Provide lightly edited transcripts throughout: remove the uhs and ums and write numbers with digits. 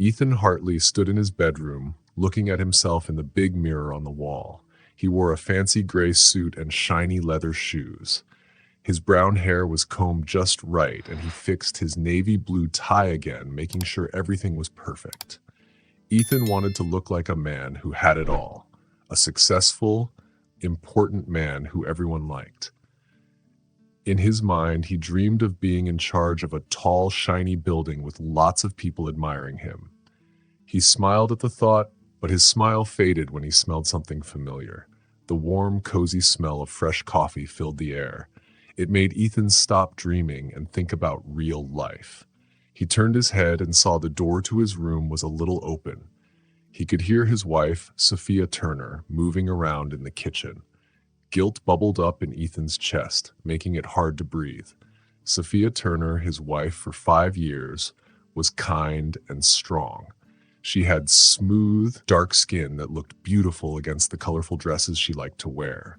Ethan Hartley stood in his bedroom, looking at himself in the big mirror on the wall. He wore a fancy gray suit and shiny leather shoes. His brown hair was combed just right, and he fixed his navy blue tie again, making sure everything was perfect. Ethan wanted to look like a man who had it all, a successful, important man who everyone liked. In his mind, he dreamed of being in charge of a tall, shiny building with lots of people admiring him. He smiled at the thought, but his smile faded when he smelled something familiar. The warm, cozy smell of fresh coffee filled the air. It made Ethan stop dreaming and think about real life. He turned his head and saw the door to his room was a little open. He could hear his wife, Sophia Turner, moving around in the kitchen. Guilt bubbled up in Ethan's chest, making it hard to breathe. Sophia Turner, his wife for 5 years, was kind and strong. She had smooth, dark skin that looked beautiful against the colorful dresses she liked to wear.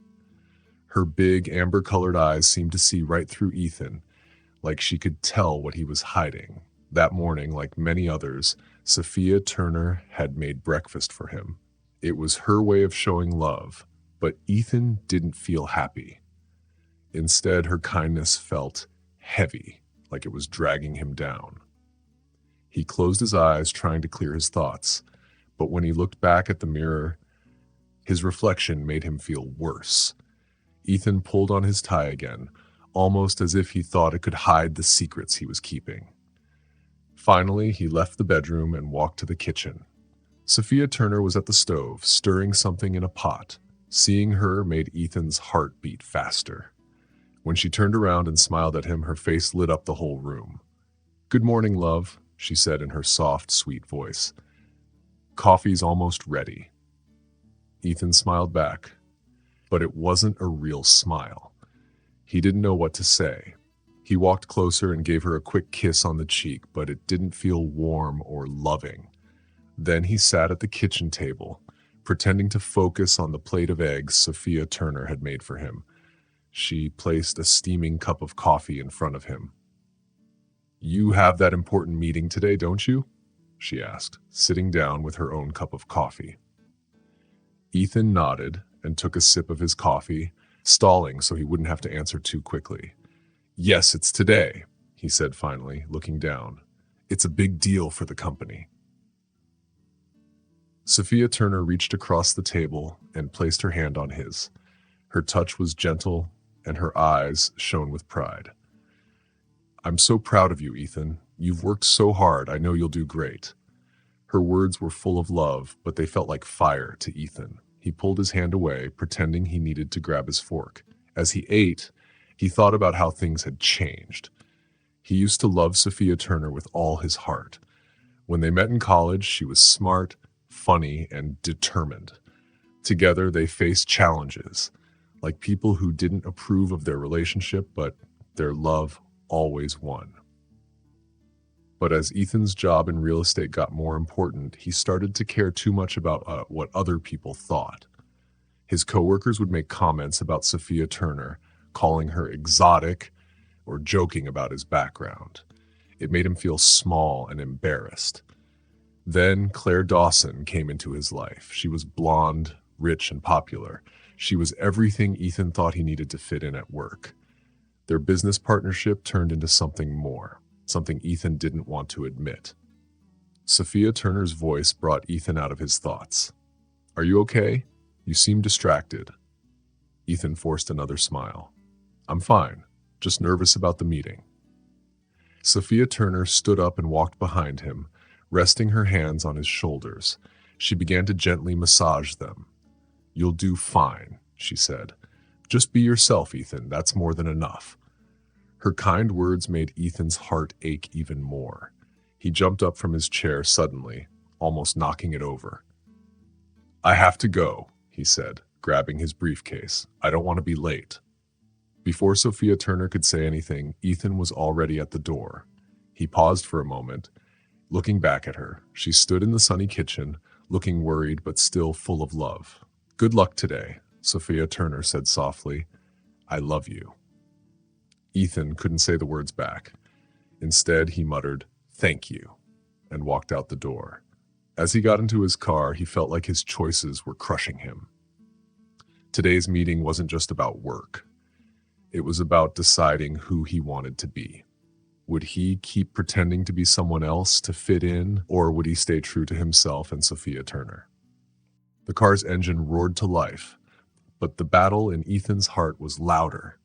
Her big, amber-colored eyes seemed to see right through Ethan, like she could tell what he was hiding. That morning, like many others, Sophia Turner had made breakfast for him. It was her way of showing love, but Ethan didn't feel happy. Instead, her kindness felt heavy, like it was dragging him down. He closed his eyes, trying to clear his thoughts, but when he looked back at the mirror, his reflection made him feel worse. Ethan pulled on his tie again, almost as if he thought it could hide the secrets he was keeping. Finally, he left the bedroom and walked to the kitchen. Sophia Turner was at the stove, stirring something in a pot. Seeing her made Ethan's heart beat faster. When she turned around and smiled at him, her face lit up the whole room. "Good morning, love," she said in her soft, sweet voice. "Coffee's almost ready." Ethan smiled back, but it wasn't a real smile. He didn't know what to say. He walked closer and gave her a quick kiss on the cheek, but it didn't feel warm or loving. Then he sat at the kitchen table, pretending to focus on the plate of eggs Sophia Turner had made for him. She placed a steaming cup of coffee in front of him. "You have that important meeting today, don't you?" she asked, sitting down with her own cup of coffee. Ethan nodded and took a sip of his coffee, stalling so he wouldn't have to answer too quickly. "Yes, it's today," he said finally, looking down. "It's a big deal for the company." Sophia Turner reached across the table and placed her hand on his. Her touch was gentle, and her eyes shone with pride. "I'm so proud of you, Ethan. You've worked so hard. I know you'll do great." Her words were full of love, but they felt like fire to Ethan. He pulled his hand away, pretending he needed to grab his fork. As he ate, he thought about how things had changed. He used to love Sophia Turner with all his heart. When they met in college, she was smart, funny, and determined. Together, they faced challenges, like people who didn't approve of their relationship, but their love always won. But as Ethan's job in real estate got more important, he started to care too much about what other people thought. His coworkers would make comments about Sophia Turner, calling her exotic or joking about his background. It made him feel small and embarrassed. Then Claire Dawson came into his life. She was blonde, rich, and popular. She was everything Ethan thought he needed to fit in at work. Their business partnership turned into something more, something Ethan didn't want to admit. Sophia Turner's voice brought Ethan out of his thoughts. "Are you okay? You seem distracted." Ethan forced another smile. "I'm fine, just nervous about the meeting." Sophia Turner stood up and walked behind him, resting her hands on his shoulders. She began to gently massage them. "You'll do fine," she said. "Just be yourself, Ethan. That's more than enough." Her kind words made Ethan's heart ache even more. He jumped up from his chair suddenly, almost knocking it over. "I have to go," he said, grabbing his briefcase. "I don't want to be late." Before Sophia Turner could say anything, Ethan was already at the door. He paused for a moment, looking back at her. She stood in the sunny kitchen, looking worried but still full of love. "Good luck today," Sophia Turner said softly. "I love you." Ethan couldn't say the words back. Instead, he muttered, "Thank you," and walked out the door. As he got into his car, he felt like his choices were crushing him. Today's meeting wasn't just about work. It was about deciding who he wanted to be. Would he keep pretending to be someone else to fit in, or would he stay true to himself and Sophia Turner? The car's engine roared to life, but the battle in Ethan's heart was louder.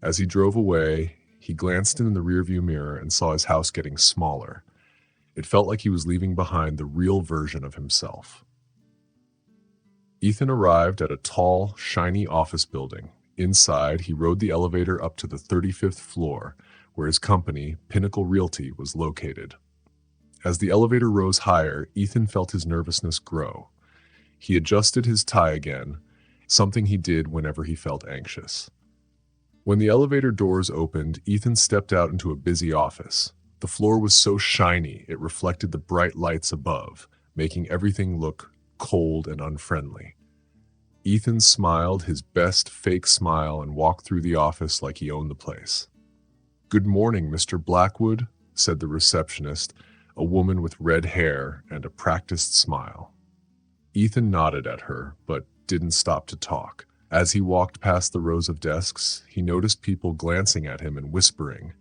As he drove away, he glanced in the rearview mirror and saw his house getting smaller. It felt like he was leaving behind the real version of himself. Ethan arrived at a tall, shiny office building. Inside, he rode the elevator up to the 35th floor, where his company, Pinnacle Realty, was located. As the elevator rose higher, Ethan felt his nervousness grow. He adjusted his tie again, something he did whenever he felt anxious. When the elevator doors opened, Ethan stepped out into a busy office. The floor was so shiny, it reflected the bright lights above, making everything look cold and unfriendly. Ethan smiled his best fake smile and walked through the office like he owned the place. "Good morning, Mr. Blackwood," said the receptionist, a woman with red hair and a practiced smile. Ethan nodded at her, but didn't stop to talk. As he walked past the rows of desks, he noticed people glancing at him and whispering.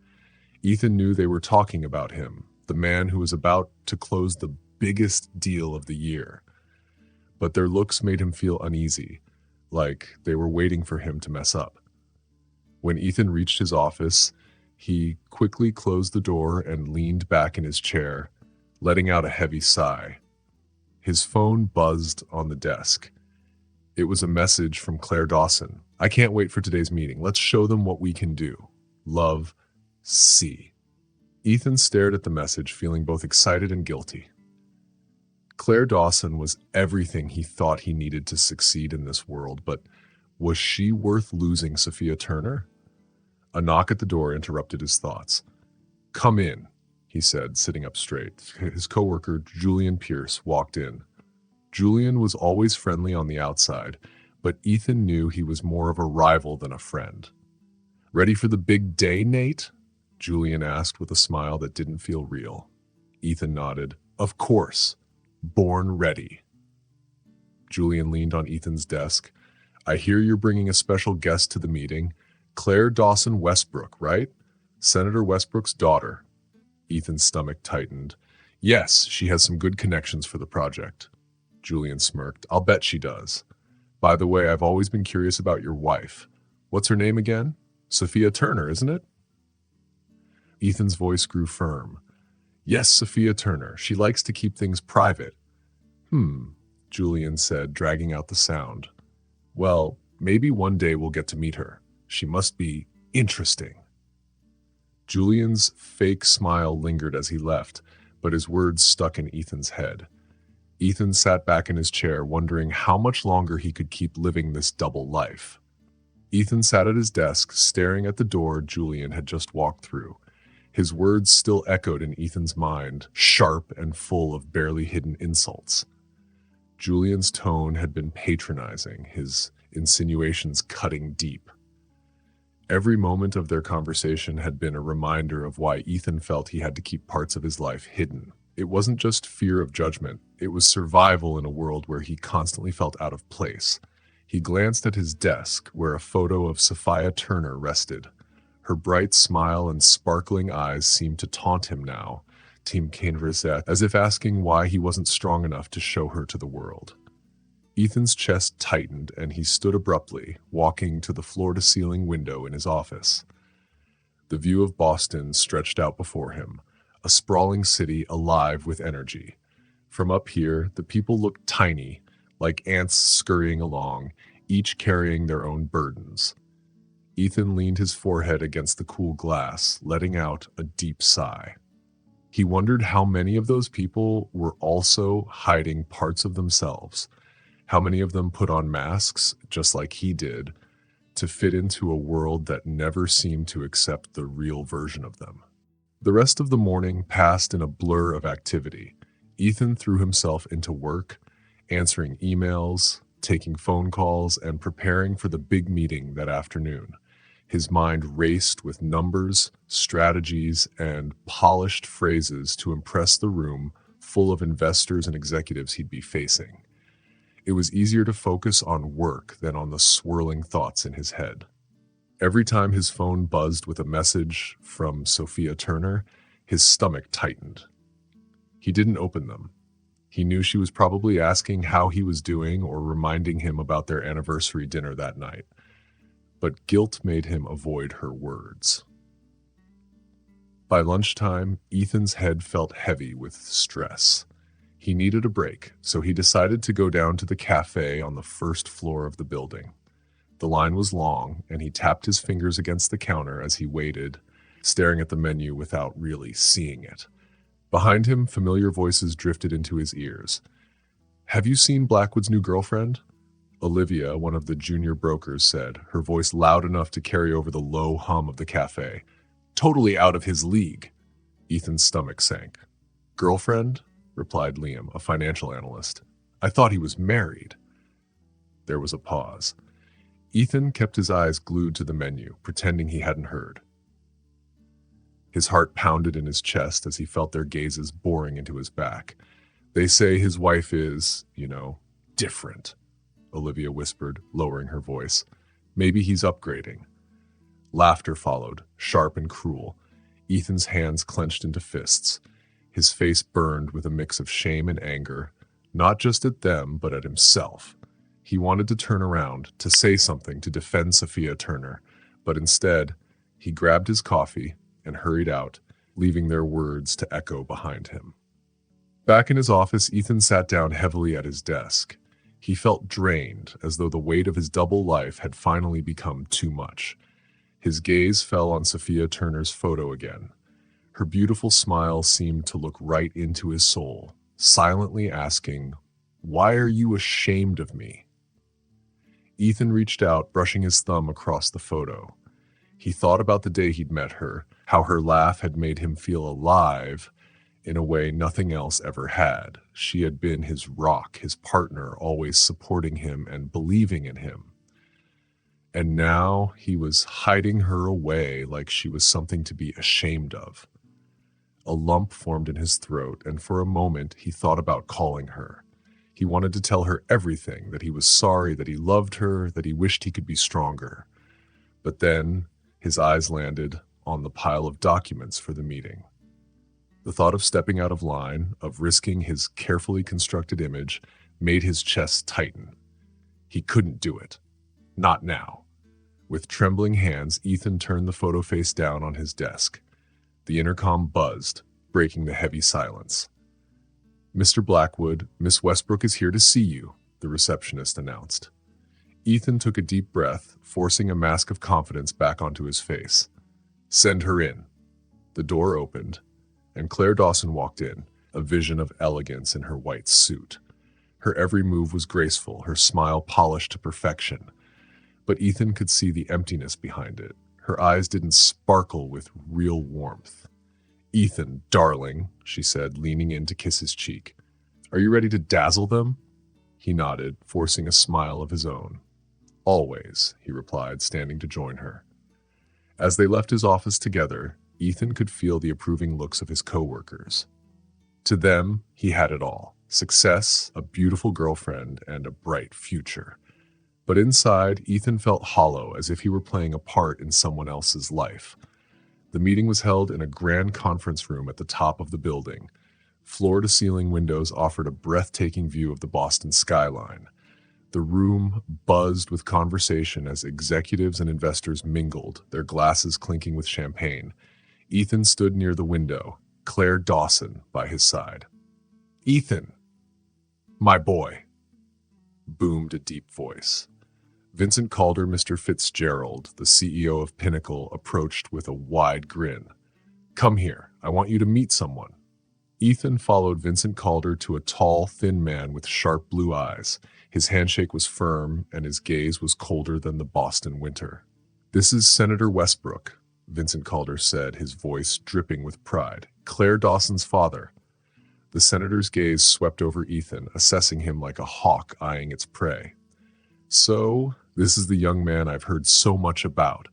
Ethan knew they were talking about him, the man who was about to close the biggest deal of the year. But their looks made him feel uneasy, like they were waiting for him to mess up. When Ethan reached his office, he quickly closed the door and leaned back in his chair, letting out a heavy sigh. His phone buzzed on the desk. It was a message from Claire Dawson. "I can't wait for today's meeting. Let's show them what we can do. Love, C." Ethan stared at the message, feeling both excited and guilty. Claire Dawson was everything he thought he needed to succeed in this world, but was she worth losing Sophia Turner? A knock at the door interrupted his thoughts. "Come in," he said, sitting up straight. His coworker, Julian Pierce, walked in. Julian was always friendly on the outside, but Ethan knew he was more of a rival than a friend. "Ready for the big day, Nate?" Julian asked with a smile that didn't feel real. Ethan nodded. "Of course. Born ready." Julian leaned on Ethan's desk. "I hear you're bringing a special guest to the meeting. Claire Dawson Westbrook, right? Senator Westbrook's daughter." Ethan's stomach tightened. "Yes, she has some good connections for the project." Julian smirked. "I'll bet she does. By the way, I've always been curious about your wife. What's her name again? Sophia Turner, isn't it?" Ethan's voice grew firm. "Yes, Sophia Turner. She likes to keep things private." Julian said, dragging out the sound. "Well, maybe one day we'll get to meet her. She must be interesting." Julian's fake smile lingered as he left, but his words stuck in Ethan's head. Ethan sat back in his chair, wondering how much longer he could keep living this double life. Ethan sat at his desk, staring at the door Julian had just walked through. His words still echoed in Ethan's mind, sharp and full of barely hidden insults. Julian's tone had been patronizing, his insinuations cutting deep. Every moment of their conversation had been a reminder of why Ethan felt he had to keep parts of his life hidden. It wasn't just fear of judgment, it was survival in a world where he constantly felt out of place. He glanced at his desk, where a photo of Sophia Turner rested. Her bright smile and sparkling eyes seemed to taunt him now, Team Canverset, as if asking why he wasn't strong enough to show her to the world. Ethan's chest tightened and he stood abruptly, walking to the floor-to-ceiling window in his office. The view of Boston stretched out before him, a sprawling city alive with energy. From up here, the people looked tiny, like ants scurrying along, each carrying their own burdens. Ethan leaned his forehead against the cool glass, letting out a deep sigh. He wondered how many of those people were also hiding parts of themselves, how many of them put on masks, just like he did, to fit into a world that never seemed to accept the real version of them. The rest of the morning passed in a blur of activity. Ethan threw himself into work, answering emails, taking phone calls, and preparing for the big meeting that afternoon. His mind raced with numbers, strategies, and polished phrases to impress the room full of investors and executives he'd be facing. It was easier to focus on work than on the swirling thoughts in his head. Every time his phone buzzed with a message from Sophia Turner, his stomach tightened. He didn't open them. He knew she was probably asking how he was doing or reminding him about their anniversary dinner that night. But guilt made him avoid her words. By lunchtime, Ethan's head felt heavy with stress. He needed a break, so he decided to go down to the cafe on the first floor of the building. The line was long, and he tapped his fingers against the counter as he waited, staring at the menu without really seeing it. Behind him, familiar voices drifted into his ears. "Have you seen Blackwood's new girlfriend?" Olivia, one of the junior brokers, said, her voice loud enough to carry over the low hum of the cafe. "Totally out of his league." Ethan's stomach sank. "Girlfriend?" replied Liam, a financial analyst. "I thought he was married." There was a pause. Ethan kept his eyes glued to the menu, pretending he hadn't heard. His heart pounded in his chest as he felt their gazes boring into his back. "They say his wife is, different," Olivia whispered, lowering her voice. "Maybe he's upgrading." Laughter followed, sharp and cruel. Ethan's hands clenched into fists. His face burned with a mix of shame and anger, not just at them, but at himself. He wanted to turn around, to say something to defend Sophia Turner, but instead, he grabbed his coffee and hurried out, leaving their words to echo behind him. Back in his office, Ethan sat down heavily at his desk. He felt drained, as though the weight of his double life had finally become too much. His gaze fell on Sophia Turner's photo again. Her beautiful smile seemed to look right into his soul, silently asking, "Why are you ashamed of me?" Ethan reached out, brushing his thumb across the photo. He thought about the day he'd met her, how her laugh had made him feel alive in a way nothing else ever had. She had been his rock, his partner, always supporting him and believing in him. And now he was hiding her away like she was something to be ashamed of. A lump formed in his throat, and for a moment he thought about calling her. He wanted to tell her everything, that he was sorry, that he loved her, that he wished he could be stronger. But then his eyes landed on the pile of documents for the meeting. The thought of stepping out of line, of risking his carefully constructed image, made his chest tighten. He couldn't do it. Not now. With trembling hands, Ethan turned the photo face down on his desk. The intercom buzzed, breaking the heavy silence. "Mr. Blackwood, Miss Westbrook is here to see you," the receptionist announced. Ethan took a deep breath, forcing a mask of confidence back onto his face. "Send her in." The door opened, and Claire Dawson walked in, a vision of elegance in her white suit. Her every move was graceful, her smile polished to perfection. But Ethan could see the emptiness behind it. Her eyes didn't sparkle with real warmth. "Ethan, darling," she said, leaning in to kiss his cheek. "Are you ready to dazzle them?" He nodded, forcing a smile of his own. "Always," he replied, standing to join her. As they left his office together, Ethan could feel the approving looks of his coworkers. To them, he had it all: success, a beautiful girlfriend, and a bright future. But inside, Ethan felt hollow, as if he were playing a part in someone else's life. The meeting was held in a grand conference room at the top of the building. Floor-to-ceiling windows offered a breathtaking view of the Boston skyline. The room buzzed with conversation as executives and investors mingled, their glasses clinking with champagne. Ethan stood near the window, Claire Dawson by his side. "Ethan, my boy," boomed a deep voice. Vincent Calder, Mr. Fitzgerald, the CEO of Pinnacle, approached with a wide grin. "Come here. I want you to meet someone." Ethan followed Vincent Calder to a tall, thin man with sharp blue eyes. His handshake was firm, and his gaze was colder than the Boston winter. "This is Senator Westbrook," Vincent Calder said, his voice dripping with pride. "Claire Dawson's father." The senator's gaze swept over Ethan, assessing him like a hawk eyeing its prey. "So, this is the young man I've heard so much about.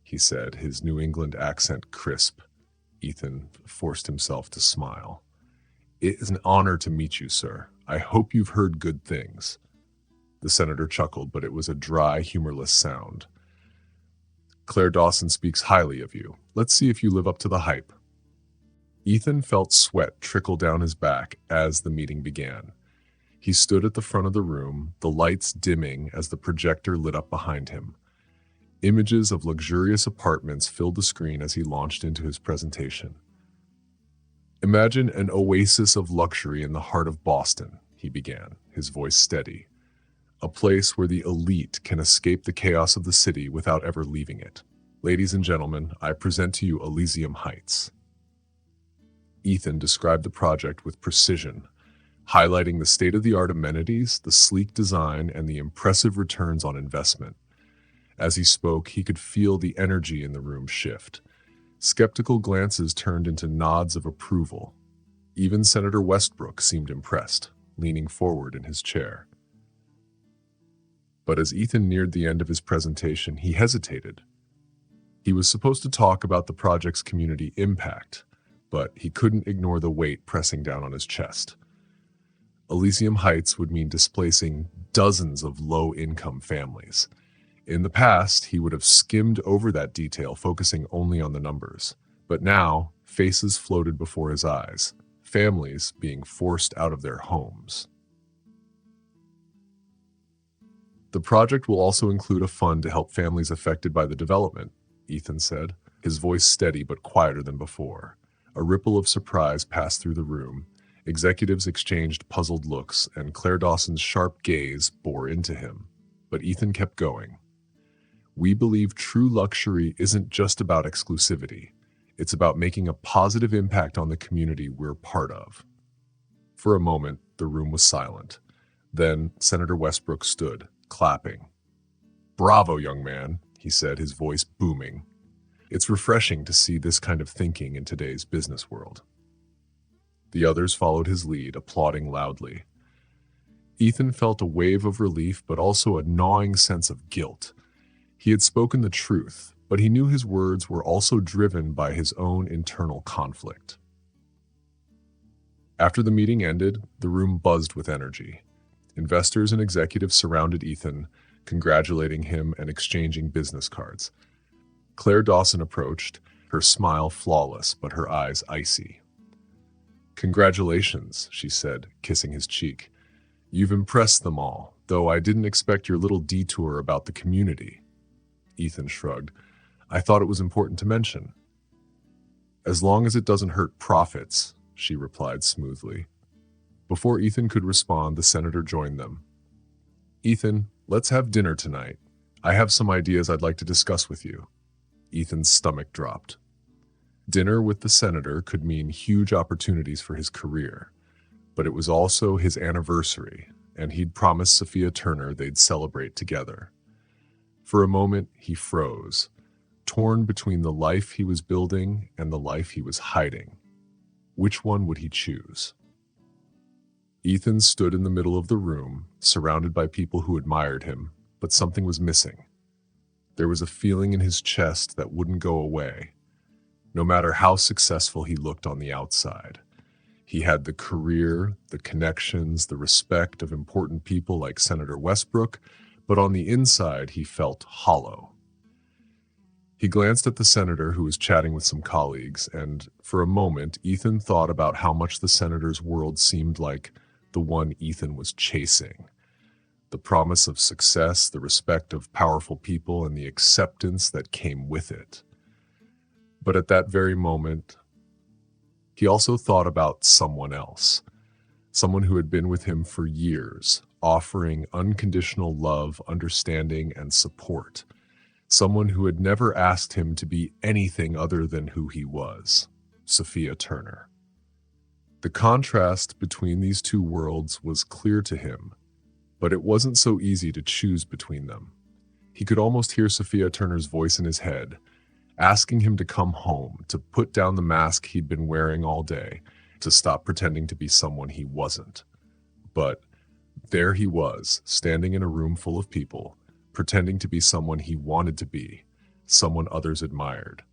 he said, his New England accent crisp. Ethan forced himself to smile. It is an honor to meet you, sir. I hope you've heard good things. The senator chuckled, but it was a dry, humorless sound. Claire Dawson speaks highly of you. Let's see if you live up to the hype. Ethan felt sweat trickle down his back as the meeting began. He stood at the front of the room, the lights dimming as the projector lit up behind him. Images of luxurious apartments filled the screen as he launched into his presentation. Imagine an oasis of luxury in the heart of Boston, he began, his voice steady. A place where the elite can escape the chaos of the city without ever leaving it. Ladies and gentlemen, I present to you Elysium Heights. Ethan described the project with precision, highlighting the state-of-the-art amenities, the sleek design, and the impressive returns on investment. As he spoke, he could feel the energy in the room shift. Skeptical glances turned into nods of approval. Even Senator Westbrook seemed impressed, leaning forward in his chair. But as Ethan neared the end of his presentation, he hesitated. He was supposed to talk about the project's community impact, but he couldn't ignore the weight pressing down on his chest. Elysium Heights would mean displacing dozens of low-income families. In the past, he would have skimmed over that detail, focusing only on the numbers. But now, faces floated before his eyes, families being forced out of their homes. The project will also include a fund to help families affected by the development, Ethan said, his voice steady but quieter than before. A ripple of surprise passed through the room. Executives exchanged puzzled looks, and Claire Dawson's sharp gaze bore into him. But Ethan kept going. We believe true luxury isn't just about exclusivity. It's about making a positive impact on the community we're part of. For a moment, the room was silent. Then Senator Westbrook stood, clapping. Bravo, young man, he said, his voice booming. It's refreshing to see this kind of thinking in today's business world. The others followed his lead, applauding loudly. Ethan felt a wave of relief, but also a gnawing sense of guilt. He had spoken the truth, but he knew his words were also driven by his own internal conflict. After the meeting ended, the room buzzed with energy. Investors and executives surrounded Ethan, congratulating him and exchanging business cards. Claire Dawson approached, her smile flawless, but her eyes icy. Congratulations, she said, kissing his cheek. You've impressed them all, though I didn't expect your little detour about the community. Ethan shrugged. I thought it was important to mention. As long as it doesn't hurt profits, she replied smoothly. Before Ethan could respond, the senator joined them. Ethan, let's have dinner tonight. I have some ideas I'd like to discuss with you. Ethan's stomach dropped. Dinner with the senator could mean huge opportunities for his career, but it was also his anniversary, and he'd promised Sophia Turner they'd celebrate together. For a moment, he froze, torn between the life he was building and the life he was hiding. Which one would he choose? Ethan stood in the middle of the room, surrounded by people who admired him, but something was missing. There was a feeling in his chest that wouldn't go away, no matter how successful he looked on the outside. He had the career, the connections, the respect of important people like Senator Westbrook, but on the inside he felt hollow. He glanced at the senator who was chatting with some colleagues, and for a moment Ethan thought about how much the senator's world seemed like the one Ethan was chasing. The promise of success, the respect of powerful people, and the acceptance that came with it. But at that very moment, he also thought about someone else, someone who had been with him for years, offering unconditional love, understanding, and support. Someone who had never asked him to be anything other than who he was, Sophia Turner. The contrast between these two worlds was clear to him, but it wasn't so easy to choose between them. He could almost hear Sophia Turner's voice in his head, asking him to come home, to put down the mask he'd been wearing all day, to stop pretending to be someone he wasn't. But there he was, standing in a room full of people, pretending to be someone he wanted to be, someone others admired.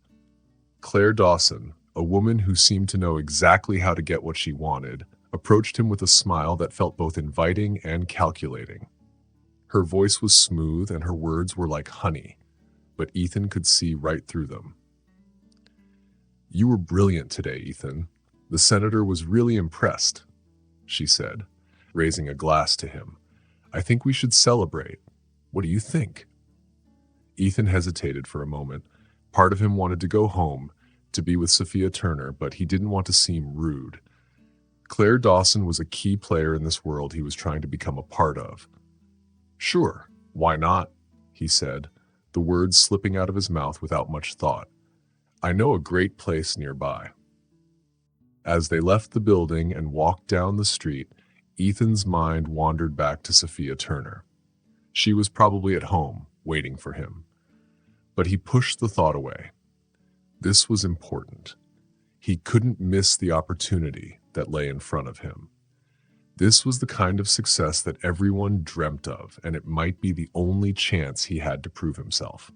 Claire Dawson, a woman who seemed to know exactly how to get what she wanted, approached him with a smile that felt both inviting and calculating. Her voice was smooth and her words were like honey, but Ethan could see right through them. "You were brilliant today, Ethan. The senator was really impressed," she said, raising a glass to him. "I think we should celebrate. What do you think?" Ethan hesitated for a moment. Part of him wanted to go home, to be with Sophia Turner, but he didn't want to seem rude. Claire Dawson was a key player in this world he was trying to become a part of. "Sure, why not?" he said, the words slipping out of his mouth without much thought. "I know a great place nearby." As they left the building and walked down the street, Ethan's mind wandered back to Sophia Turner. She was probably at home, waiting for him. But he pushed the thought away. This was important. He couldn't miss the opportunity that lay in front of him. This was the kind of success that everyone dreamt of, and it might be the only chance he had to prove himself.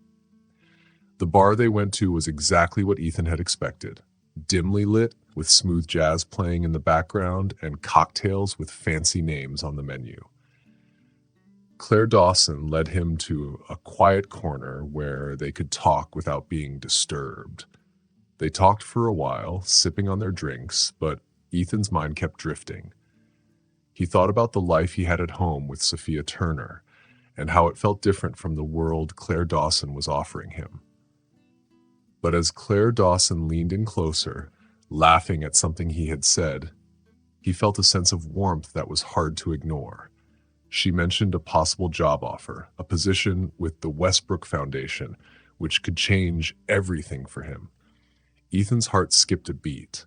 The bar they went to was exactly what Ethan had expected. Dimly lit, with smooth jazz playing in the background and cocktails with fancy names on the menu. Claire Dawson led him to a quiet corner where they could talk without being disturbed. They talked for a while, sipping on their drinks, but Ethan's mind kept drifting. He thought about the life he had at home with Sophia Turner and how it felt different from the world Claire Dawson was offering him. But as Claire Dawson leaned in closer, laughing at something he had said, he felt a sense of warmth that was hard to ignore. She mentioned a possible job offer, a position with the Westbrook Foundation, which could change everything for him. Ethan's heart skipped a beat.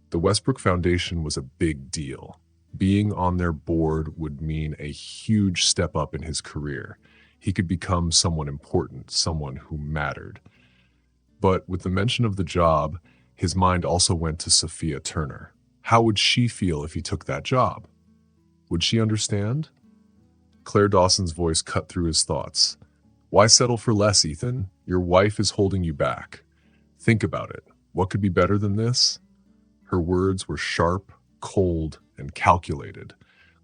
The Westbrook Foundation was a big deal. Being on their board would mean a huge step up in his career. He could become someone important, someone who mattered. But with the mention of the job, his mind also went to Sophia Turner. How would she feel if he took that job? Would she understand? Claire Dawson's voice cut through his thoughts. "Why settle for less, Ethan? Your wife is holding you back. Think about it. What could be better than this?" Her words were sharp, cold, and calculated,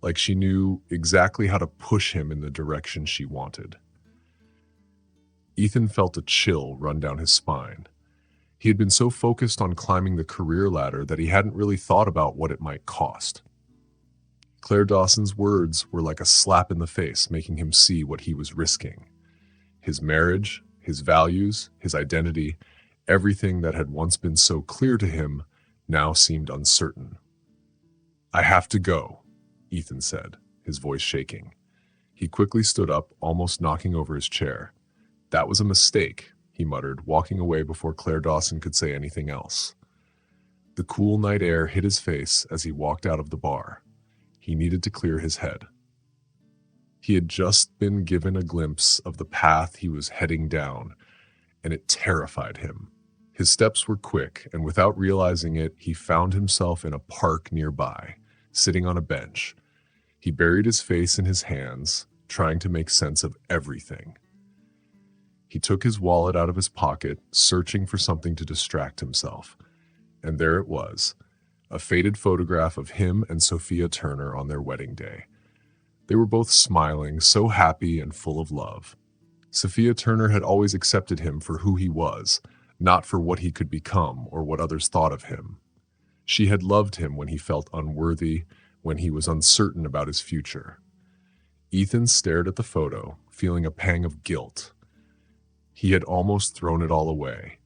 like she knew exactly how to push him in the direction she wanted. Ethan felt a chill run down his spine. He had been so focused on climbing the career ladder that he hadn't really thought about what it might cost. Claire Dawson's words were like a slap in the face, making him see what he was risking. His marriage, his values, his identity, everything that had once been so clear to him now seemed uncertain. "I have to go," Ethan said, his voice shaking. He quickly stood up, almost knocking over his chair. "That was a mistake," he muttered, walking away before Claire Dawson could say anything else. The cool night air hit his face as he walked out of the bar. He needed to clear his head. He had just been given a glimpse of the path he was heading down, and it terrified him. His steps were quick, and without realizing it, he found himself in a park nearby, sitting on a bench. He buried his face in his hands, trying to make sense of everything. He took his wallet out of his pocket, searching for something to distract himself. And there it was, a faded photograph of him and Sophia Turner on their wedding day. They were both smiling, so happy and full of love. Sophia Turner had always accepted him for who he was, not for what he could become or what others thought of him. She had loved him when he felt unworthy, when he was uncertain about his future. Ethan stared at the photo, feeling a pang of guilt. He had almost thrown it all away.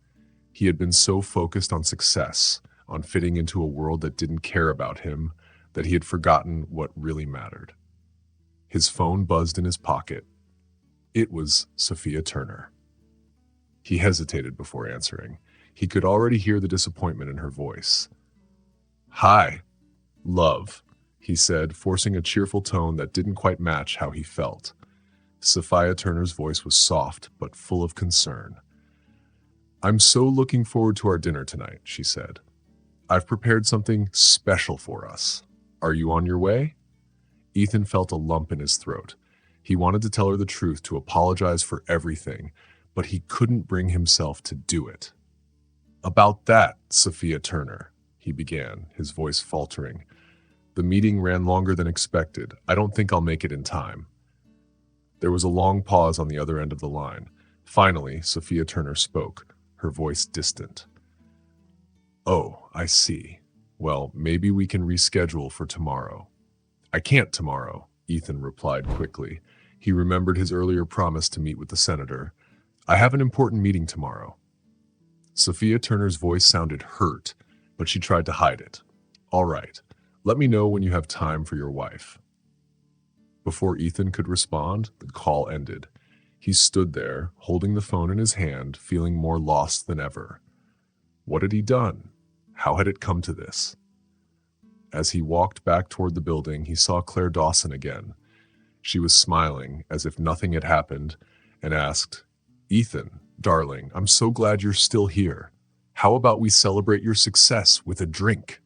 He had been so focused on success, on fitting into a world that didn't care about him, that he had forgotten what really mattered. His phone buzzed in his pocket. It was Sophia Turner. He hesitated before answering. He could already hear the disappointment in her voice. "Hi, love," he said, forcing a cheerful tone that didn't quite match how he felt. Sophia Turner's voice was soft but full of concern. "I'm so looking forward to our dinner tonight," she said. "I've prepared something special for us. Are you on your way?" Ethan felt a lump in his throat. He wanted to tell her the truth, to apologize for everything, but he couldn't bring himself to do it. "About that, Sophia Turner," he began, his voice faltering. "The meeting ran longer than expected. I don't think I'll make it in time." There was a long pause on the other end of the line. Finally, Sophia Turner spoke, her voice distant. "Oh, I see. Well, maybe we can reschedule for tomorrow." "I can't tomorrow," Ethan replied quickly. He remembered his earlier promise to meet with the senator. "I have an important meeting tomorrow." Sophia Turner's voice sounded hurt, but she tried to hide it. "All right. Let me know when you have time for your wife." Before Ethan could respond, the call ended. He stood there, holding the phone in his hand, feeling more lost than ever. What had he done? How had it come to this? As he walked back toward the building, he saw Claire Dawson again. She was smiling, as if nothing had happened, and asked, "Ethan, darling, I'm so glad you're still here. How about we celebrate your success with a drink?"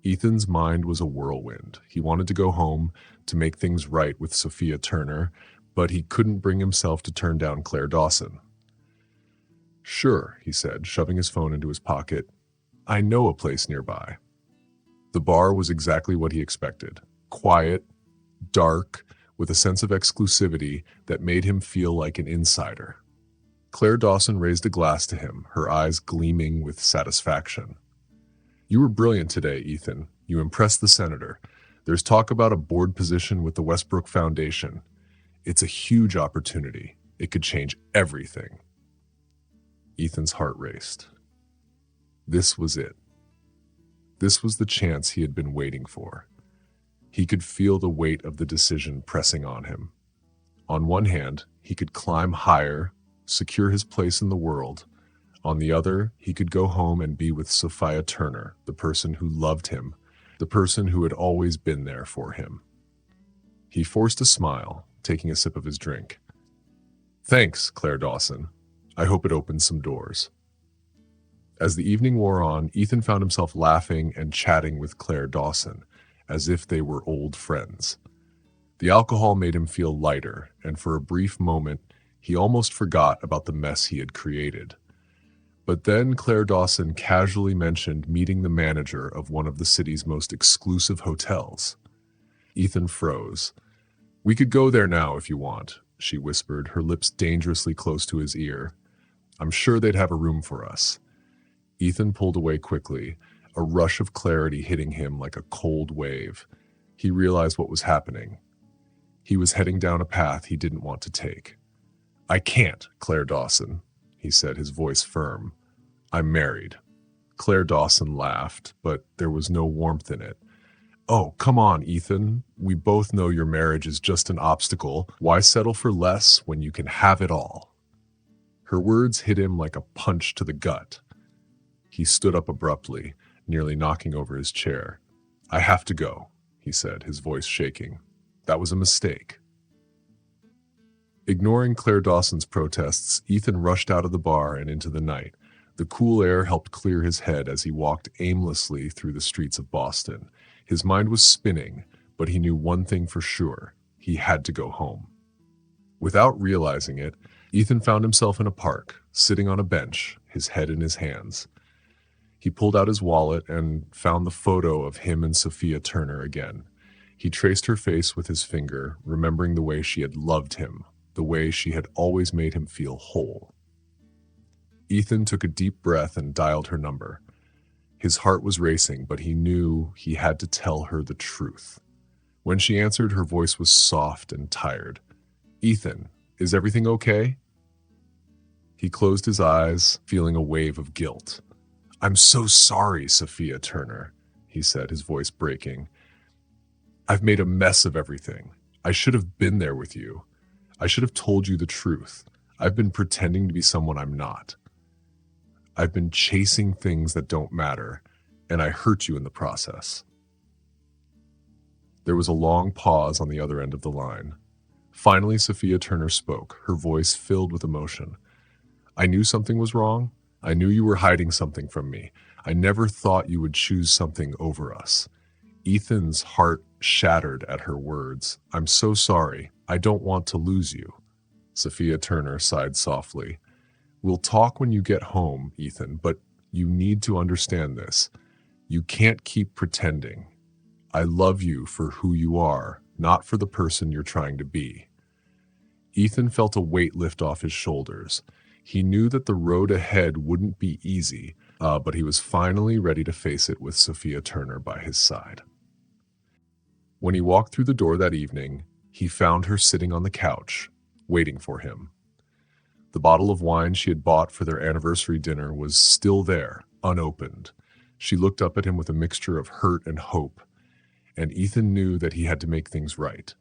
Ethan's mind was a whirlwind. He wanted to go home to make things right with Sophia Turner, but he couldn't bring himself to turn down Claire Dawson. "Sure," he said, shoving his phone into his pocket. "I know a place nearby." The bar was exactly what he expected. Quiet, dark, with a sense of exclusivity that made him feel like an insider. Claire Dawson raised a glass to him, her eyes gleaming with satisfaction. "You were brilliant today, Ethan. You impressed the senator. There's talk about a board position with the Westbrook Foundation. It's a huge opportunity. It could change everything." Ethan's heart raced. This was it. This was the chance he had been waiting for. He could feel the weight of the decision pressing on him. On one hand, he could climb higher, secure his place in the world. On the other, he could go home and be with Sophia Turner, the person who loved him, the person who had always been there for him. He forced a smile, taking a sip of his drink. "Thanks, Claire Dawson. I hope it opens some doors." As the evening wore on, Ethan found himself laughing and chatting with Claire Dawson, as if they were old friends. The alcohol made him feel lighter, and for a brief moment, he almost forgot about the mess he had created. But then Claire Dawson casually mentioned meeting the manager of one of the city's most exclusive hotels. Ethan froze. "We could go there now if you want," she whispered, her lips dangerously close to his ear. "I'm sure they'd have a room for us." Ethan pulled away quickly, a rush of clarity hitting him like a cold wave. He realized what was happening. He was heading down a path he didn't want to take. "I can't, Claire Dawson," he said, his voice firm. "I'm married." Claire Dawson laughed, but there was no warmth in it. "Oh, come on, Ethan. We both know your marriage is just an obstacle. Why settle for less when you can have it all?" Her words hit him like a punch to the gut. He stood up abruptly, nearly knocking over his chair. "I have to go," he said, his voice shaking. "That was a mistake." Ignoring Claire Dawson's protests, Ethan rushed out of the bar and into the night. The cool air helped clear his head as he walked aimlessly through the streets of Boston. His mind was spinning, but he knew one thing for sure. He had to go home. Without realizing it, Ethan found himself in a park, sitting on a bench, his head in his hands. He pulled out his wallet and found the photo of him and Sophia Turner again. He traced her face with his finger, remembering the way she had loved him, the way she had always made him feel whole. Ethan took a deep breath and dialed her number. His heart was racing, but he knew he had to tell her the truth. When she answered, her voice was soft and tired. "Ethan, is everything okay?" He closed his eyes, feeling a wave of guilt. "I'm so sorry, Sophia Turner," he said, his voice breaking. "I've made a mess of everything. I should have been there with you. I should have told you the truth. I've been pretending to be someone I'm not. I've been chasing things that don't matter, and I hurt you in the process." There was a long pause on the other end of the line. Finally, Sophia Turner spoke, her voice filled with emotion. "I knew something was wrong. I knew you were hiding something from me. I never thought you would choose something over us." Ethan's heart shattered at her words. "I'm so sorry. I don't want to lose you." Sophia Turner sighed softly. We'll talk when you get home, Ethan, but you need to understand this. You can't keep pretending. I love you for who you are, not for the person you're trying to be. Ethan felt a weight lift off his shoulders. He knew that the road ahead wouldn't be easy, but he was finally ready to face it with Sophia Turner by his side. When he walked through the door that evening, he found her sitting on the couch, waiting for him. The bottle of wine she had bought for their anniversary dinner was still there, unopened. She looked up at him with a mixture of hurt and hope, and Ethan knew that he had to make things right.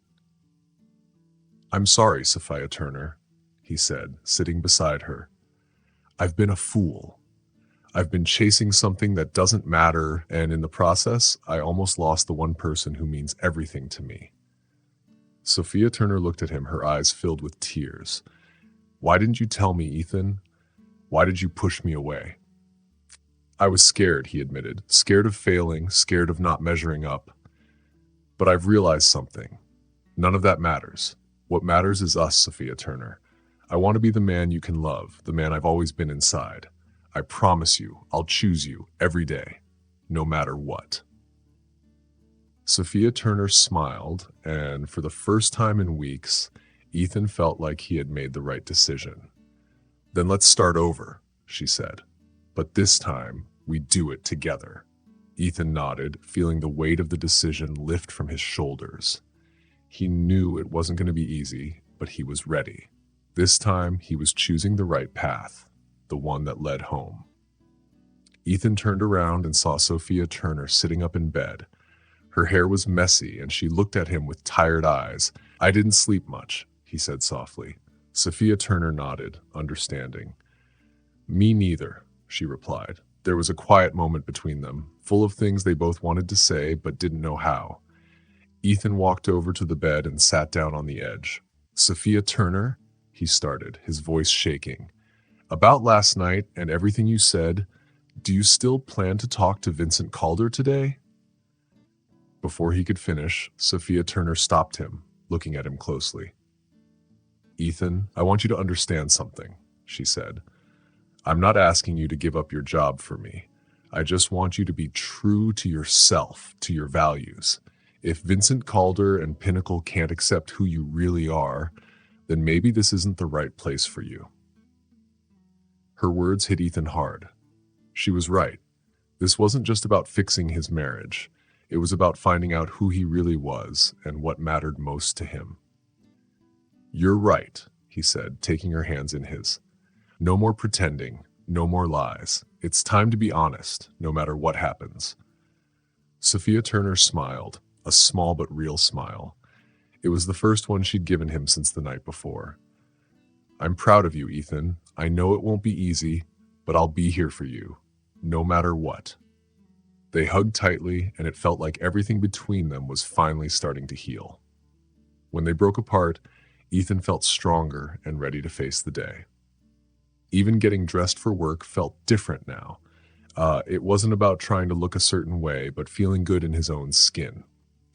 "I'm sorry, Sophia Turner," he said, sitting beside her. "I've been a fool. I've been chasing something that doesn't matter, and in the process, I almost lost the one person who means everything to me." Sophia Turner looked at him, her eyes filled with tears. "Why didn't you tell me, Ethan? Why did you push me away?" "I was scared," he admitted. "Scared of failing, scared of not measuring up. But I've realized something. None of that matters. What matters is us, Sophia Turner. I want to be the man you can love, the man I've always been inside. I promise you, I'll choose you every day, no matter what." Sophia Turner smiled, and for the first time in weeks, Ethan felt like he had made the right decision. "Then let's start over," she said. "But this time, we do it together." Ethan nodded, feeling the weight of the decision lift from his shoulders. He knew it wasn't going to be easy, but he was ready. This time, he was choosing the right path, the one that led home. Ethan turned around and saw Sophia Turner sitting up in bed. Her hair was messy, and she looked at him with tired eyes. "I didn't sleep much," he said softly. Sophia Turner nodded, understanding. "Me neither," she replied. There was a quiet moment between them, full of things they both wanted to say but didn't know how. Ethan walked over to the bed and sat down on the edge. "Sophia Turner," he started, his voice shaking. "About last night and everything you said, do you still plan to talk to Vincent Calder today?" Before he could finish, Sophia Turner stopped him, looking at him closely. "Ethan, I want you to understand something," she said. "I'm not asking you to give up your job for me. I just want you to be true to yourself, to your values. If Vincent Calder and Pinnacle can't accept who you really are, then maybe this isn't the right place for you." Her words hit Ethan hard. She was right. This wasn't just about fixing his marriage. It was about finding out who he really was and what mattered most to him. "You're right," he said, taking her hands in his. "No more pretending, no more lies. It's time to be honest, no matter what happens." Sophia Turner smiled, a small but real smile. It was the first one she'd given him since the night before. "I'm proud of you, Ethan. I know it won't be easy, but I'll be here for you, no matter what." They hugged tightly, and it felt like everything between them was finally starting to heal. When they broke apart, Ethan felt stronger and ready to face the day. Even getting dressed for work felt different now. It wasn't about trying to look a certain way, but feeling good in his own skin.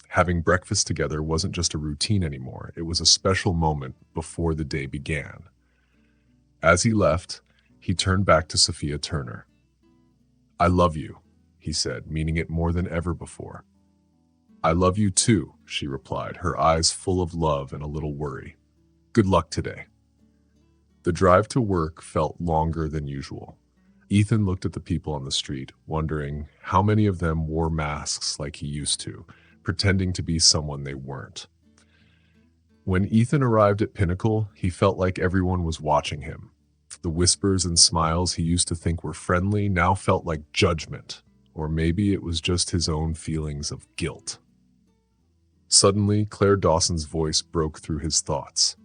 Having breakfast together wasn't just a routine anymore. It was a special moment before the day began. As he left, he turned back to Sophia Turner. "I love you," he said, meaning it more than ever before. "I love you too," she replied, her eyes full of love and a little worry. "Good luck today." The drive to work felt longer than usual. Ethan looked at the people on the street, wondering how many of them wore masks like he used to, pretending to be someone they weren't. When Ethan arrived at Pinnacle, he felt like everyone was watching him. The whispers and smiles he used to think were friendly now felt like judgment, or maybe it was just his own feelings of guilt. Suddenly, Claire Dawson's voice broke through his thoughts.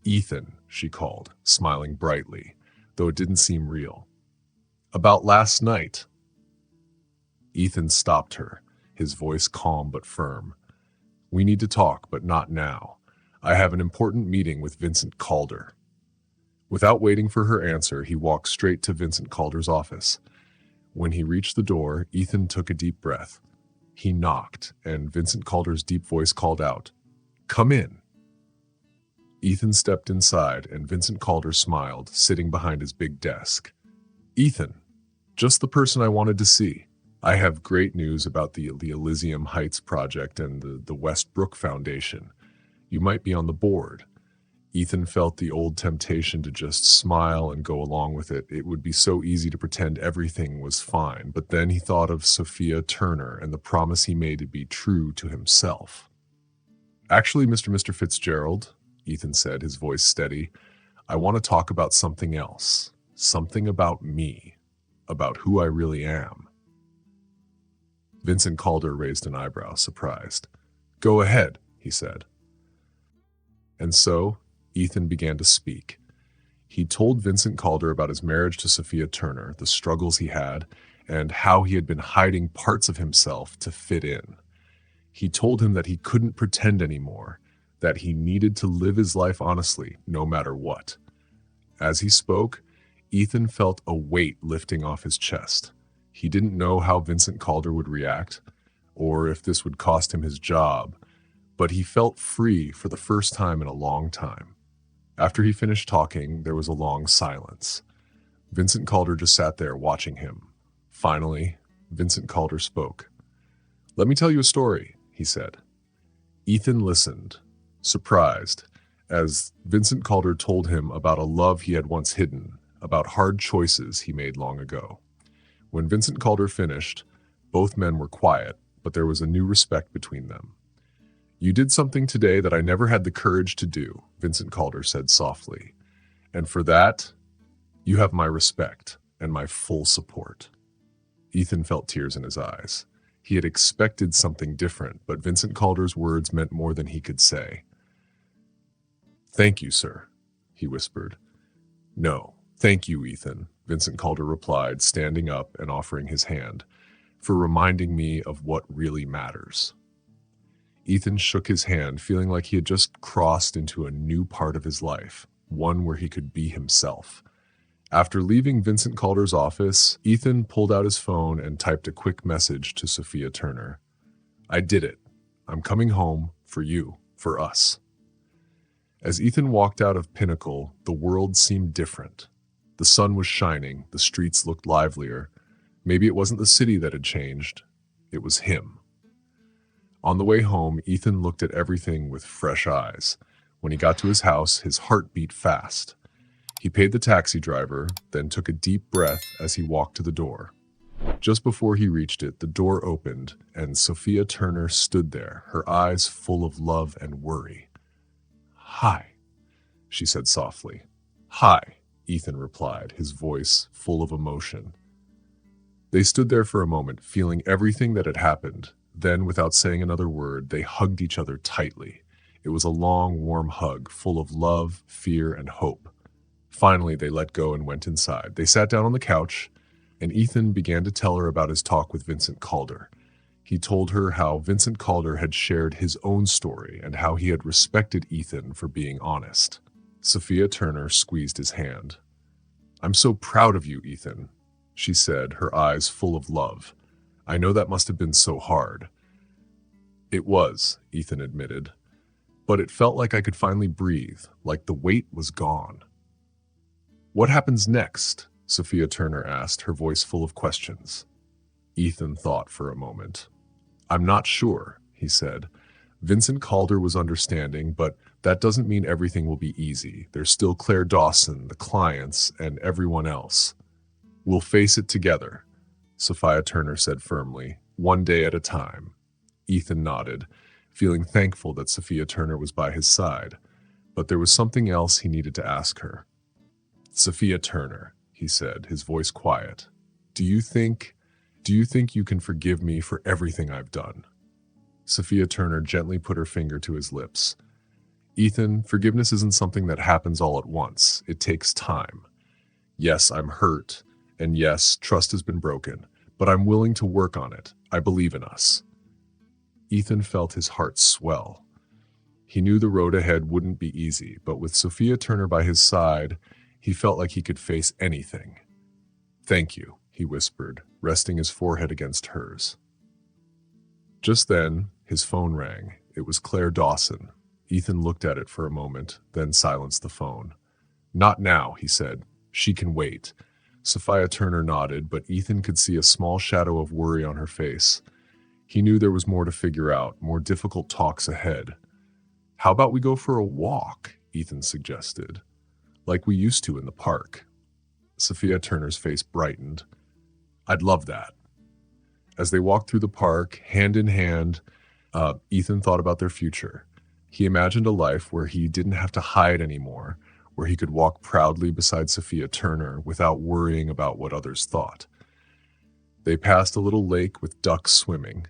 "Ethan," she called, smiling brightly, though it didn't seem real. "About last night." Ethan stopped her, his voice calm but firm. "We need to talk, but not now. I have an important meeting with Vincent Calder." Without waiting for her answer, he walked straight to Vincent Calder's office. When he reached the door, Ethan took a deep breath. He knocked, and Vincent Calder's deep voice called out, "Come in." Ethan stepped inside, and Vincent Calder smiled, sitting behind his big desk. Ethan, just the person I wanted to see. I have great news about the Elysium Heights project and the Westbrook Foundation. You might be on the board. Ethan felt the old temptation to just smile and go along with it. It would be so easy to pretend everything was fine, but then he thought of Sophia Turner and the promise he made to be true to himself. Actually, Mr. Fitzgerald, Ethan said, his voice steady, I want to talk about something else. Something about me. About who I really am. Vincent Calder raised an eyebrow, surprised. Go ahead, he said. And so, Ethan began to speak. He told Vincent Calder about his marriage to Sophia Turner, the struggles he had, and how he had been hiding parts of himself to fit in. He told him that he couldn't pretend anymore, that he needed to live his life honestly, no matter what. As he spoke, Ethan felt a weight lifting off his chest. He didn't know how Vincent Calder would react, or if this would cost him his job, but he felt free for the first time in a long time. After he finished talking, there was a long silence. Vincent Calder just sat there watching him. Finally, Vincent Calder spoke. Let me tell you a story, he said. Ethan listened, surprised, as Vincent Calder told him about a love he had once hidden, about hard choices he made long ago. When Vincent Calder finished, both men were quiet, but there was a new respect between them. You did something today that I never had the courage to do, Vincent Calder said softly. And for that, you have my respect and my full support. Ethan felt tears in his eyes. He had expected something different, but Vincent Calder's words meant more than he could say. Thank you, sir, he whispered. No, thank you, Ethan, Vincent Calder replied, standing up and offering his hand, for reminding me of what really matters. Ethan shook his hand, feeling like he had just crossed into a new part of his life, one where he could be himself. After leaving Vincent Calder's office, Ethan pulled out his phone and typed a quick message to Sophia Turner. I did it. I'm coming home for you, for us. As Ethan walked out of Pinnacle, the world seemed different. The sun was shining, the streets looked livelier. Maybe it wasn't the city that had changed, it was him. On the way home, Ethan looked at everything with fresh eyes. When he got to his house, his heart beat fast. He paid the taxi driver, then took a deep breath as he walked to the door. Just before he reached it, the door opened, and Sophia Turner stood there, her eyes full of love and worry. Hi, she said softly. Hi, Ethan replied, his voice full of emotion. They stood there for a moment, feeling everything that had happened. Then, without saying another word, they hugged each other tightly. It was a long, warm hug, full of love, fear, and hope. Finally, they let go and went inside. They sat down on the couch, and Ethan began to tell her about his talk with Vincent Calder. He told her how Vincent Calder had shared his own story and how he had respected Ethan for being honest. Sophia Turner squeezed his hand. I'm so proud of you, Ethan, she said, her eyes full of love. I know that must have been so hard. It was, Ethan admitted, but it felt like I could finally breathe, like the weight was gone. What happens next? Sophia Turner asked, her voice full of questions. Ethan thought for a moment. I'm not sure, he said. Vincent Calder was understanding, but that doesn't mean everything will be easy. There's still Claire Dawson, the clients, and everyone else. We'll face it together, Sophia Turner said firmly, one day at a time. Ethan nodded, feeling thankful that Sophia Turner was by his side, but there was something else he needed to ask her. Sophia Turner, he said, his voice quiet, do you think you can forgive me for everything I've done? Sophia Turner gently put her finger to his lips. Ethan, forgiveness isn't something that happens all at once. It takes time. Yes, I'm hurt, and yes, trust has been broken, but I'm willing to work on it. I believe in us. Ethan felt his heart swell. He knew the road ahead wouldn't be easy, but with Sophia Turner by his side, he felt like he could face anything. Thank you, he whispered, resting his forehead against hers. Just then, his phone rang. It was Claire Dawson. Ethan looked at it for a moment, then silenced the phone. Not now, he said. She can wait. Sophia Turner nodded, but Ethan could see a small shadow of worry on her face. He knew there was more to figure out, more difficult talks ahead. How about we go for a walk? Ethan suggested. Like we used to in the park. Sophia Turner's face brightened. I'd love that. As they walked through the park, hand in hand, Ethan thought about their future. He imagined a life where he didn't have to hide anymore, where he could walk proudly beside Sophia Turner without worrying about what others thought. They passed a little lake with ducks swimming.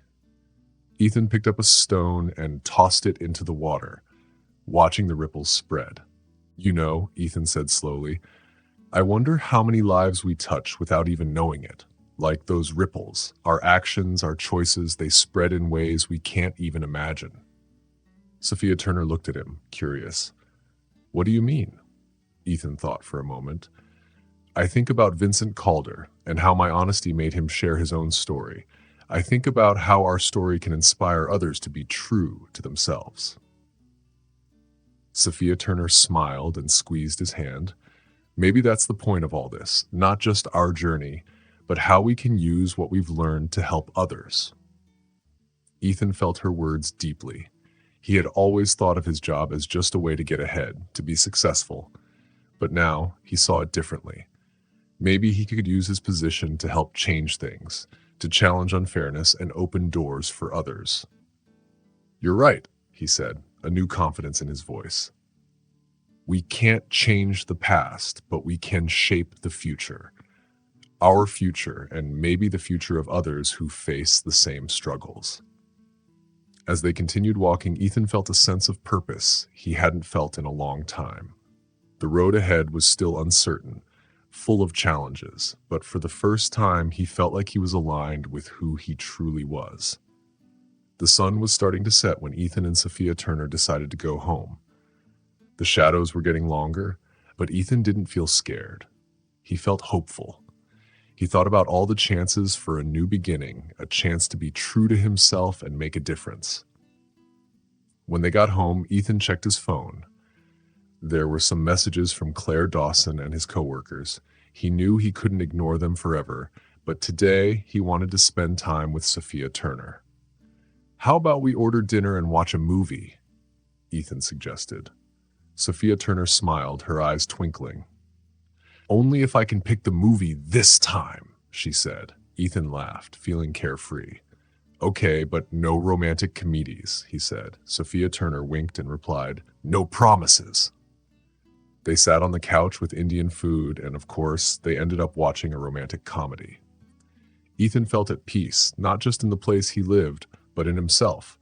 Ethan picked up a stone and tossed it into the water, watching the ripples spread. You know, Ethan said slowly, I wonder how many lives we touch without even knowing it. Like those ripples, our actions, our choices, they spread in ways we can't even imagine. Sophia Turner looked at him, curious. What do you mean? Ethan thought for a moment. I think about Vincent Calder and how my honesty made him share his own story. I think about how our story can inspire others to be true to themselves. Sophia Turner smiled and squeezed his hand. Maybe that's the point of all this, not just our journey, but how we can use what we've learned to help others. Ethan felt her words deeply. He had always thought of his job as just a way to get ahead, to be successful. But now he saw it differently. Maybe he could use his position to help change things, to challenge unfairness and open doors for others. You're right, he said, a new confidence in his voice. We can't change the past, but we can shape the future. Our future, and maybe the future of others who face the same struggles. As they continued walking, Ethan felt a sense of purpose he hadn't felt in a long time. The road ahead was still uncertain, full of challenges, but for the first time he felt like he was aligned with who he truly was. The sun was starting to set when Ethan and Sophia Turner decided to go home. The shadows were getting longer, but Ethan didn't feel scared. He felt hopeful. He thought about all the chances for a new beginning, a chance to be true to himself and make a difference. When they got home, Ethan checked his phone. There were some messages from Claire Dawson and his coworkers. He knew he couldn't ignore them forever, but today he wanted to spend time with Sophia Turner. How about we order dinner and watch a movie? Ethan suggested. Sophia Turner smiled, her eyes twinkling. Only if I can pick the movie this time, she said. Ethan laughed, feeling carefree. Okay, but no romantic comedies, he said. Sophia Turner winked and replied, no promises. They sat on the couch with Indian food, and of course, they ended up watching a romantic comedy. Ethan felt at peace, not just in the place he lived, but in himself.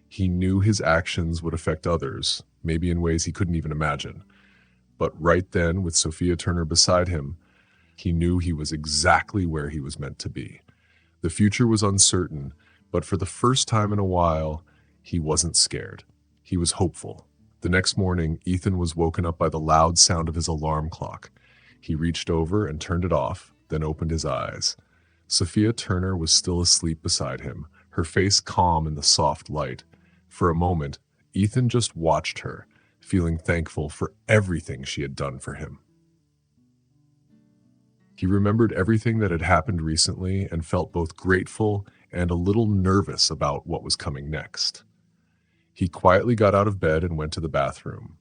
He knew his actions would affect others, maybe in ways he couldn't even imagine. But right then, with Sophia Turner beside him, he knew he was exactly where he was meant to be. The future was uncertain, but for the first time in a while, he wasn't scared. He was hopeful. The next morning, Ethan was woken up by the loud sound of his alarm clock. He reached over and turned it off, then opened his eyes. Sophia Turner was still asleep beside him, her face calm in the soft light. For a moment, Ethan just watched her, feeling thankful for everything she had done for him. He remembered everything that had happened recently and felt both grateful and a little nervous about what was coming next. He quietly got out of bed and went to the bathroom.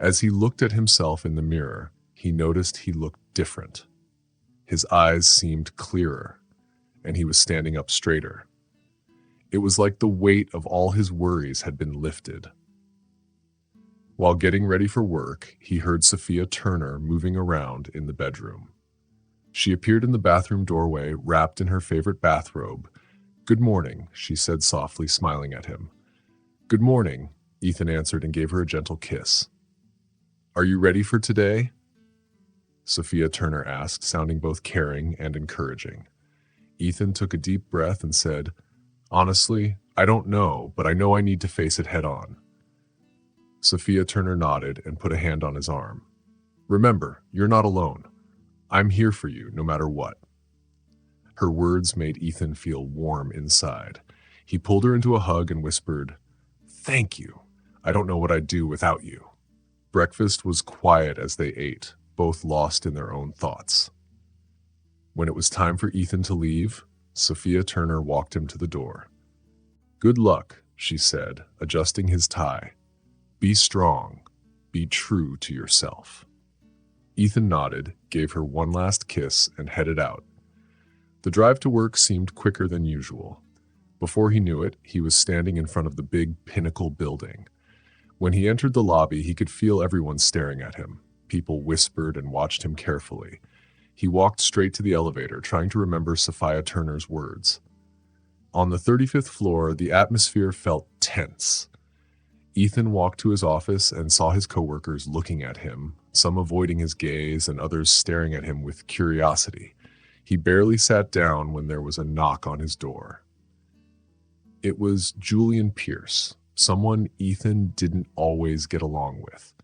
As he looked at himself in the mirror, he noticed he looked different. His eyes seemed clearer, and he was standing up straighter. It was like the weight of all his worries had been lifted. While getting ready for work, he heard Sophia Turner moving around in the bedroom. She appeared in the bathroom doorway, wrapped in her favorite bathrobe. Good morning, she said softly, smiling at him. Good morning, Ethan answered and gave her a gentle kiss. Are you ready for today? Sophia Turner asked, sounding both caring and encouraging. Ethan took a deep breath and said, Honestly, I don't know, but I know I need to face it head on. Sophia Turner nodded and put a hand on his arm. Remember, you're not alone. I'm here for you, no matter what. Her words made Ethan feel warm inside. He pulled her into a hug and whispered, Thank you. I don't know what I'd do without you." Breakfast was quiet as they ate, both lost in their own thoughts. When it was time for Ethan to leave, Sophia Turner walked him to the door. "Good luck," she said, adjusting his tie. "Be strong. Be true to yourself." Ethan nodded, gave her one last kiss, and headed out. The drive to work seemed quicker than usual. Before he knew it, he was standing in front of the big Pinnacle building. When he entered the lobby, he could feel everyone staring at him. People whispered and watched him carefully. He walked straight to the elevator, trying to remember Sophia Turner's words. On the 35th floor, the atmosphere felt tense. Ethan walked to his office and saw his coworkers looking at him, some avoiding his gaze and others staring at him with curiosity. He barely sat down when there was a knock on his door. It was Julian Pierce, someone Ethan didn't always get along with.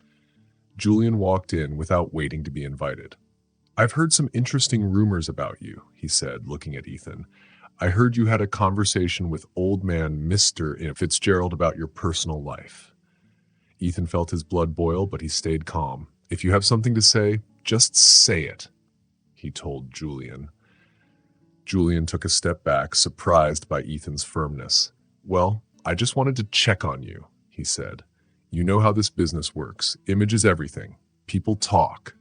Julian walked in without waiting to be invited. "I've heard some interesting rumors about you," he said, looking at Ethan. "I heard you had a conversation with old man Mr. Fitzgerald about your personal life." Ethan felt his blood boil, but he stayed calm. "If you have something to say, just say it," he told Julian. Julian took a step back, surprised by Ethan's firmness. "Well, I just wanted to check on you," he said. "You know how this business works. Image is everything. People talk."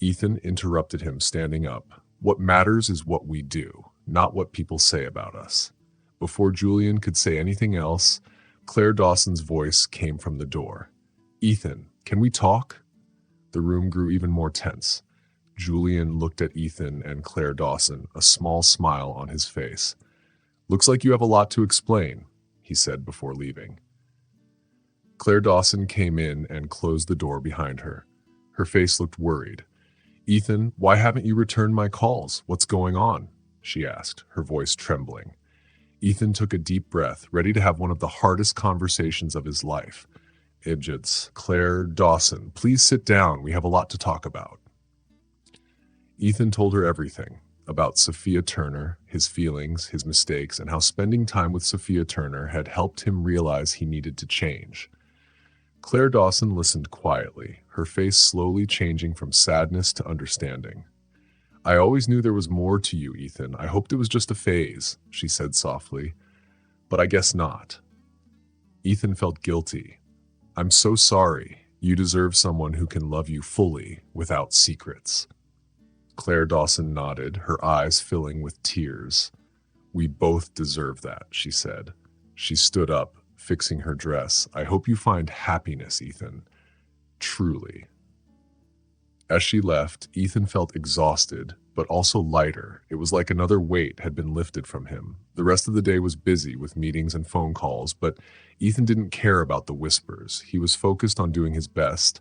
Ethan interrupted him, standing up. "What matters is what we do, not what people say about us." Before Julian could say anything else, Claire Dawson's voice came from the door. "Ethan, can we talk?" The room grew even more tense. Julian looked at Ethan and Claire Dawson, a small smile on his face. "Looks like you have a lot to explain," he said before leaving. Claire Dawson came in and closed the door behind her. Her face looked worried. "Ethan, why haven't you returned my calls? What's going on?" she asked, her voice trembling. Ethan took a deep breath, ready to have one of the hardest conversations of his life. "Claire Dawson, please sit down. We have a lot to talk about." Ethan told her everything about Sophia Turner, his feelings, his mistakes, and how spending time with Sophia Turner had helped him realize he needed to change. Claire Dawson listened quietly, her face slowly changing from sadness to understanding. "I always knew there was more to you, Ethan. I hoped it was just a phase," she said softly. "But I guess not." Ethan felt guilty. "I'm so sorry. You deserve someone who can love you fully, without secrets." Claire Dawson nodded, her eyes filling with tears. "We both deserve that," she said. She stood up, fixing her dress. "I hope you find happiness, Ethan. Truly." As she left, Ethan felt exhausted, but also lighter. It was like another weight had been lifted from him. The rest of the day was busy with meetings and phone calls, but Ethan didn't care about the whispers. He was focused on doing his best,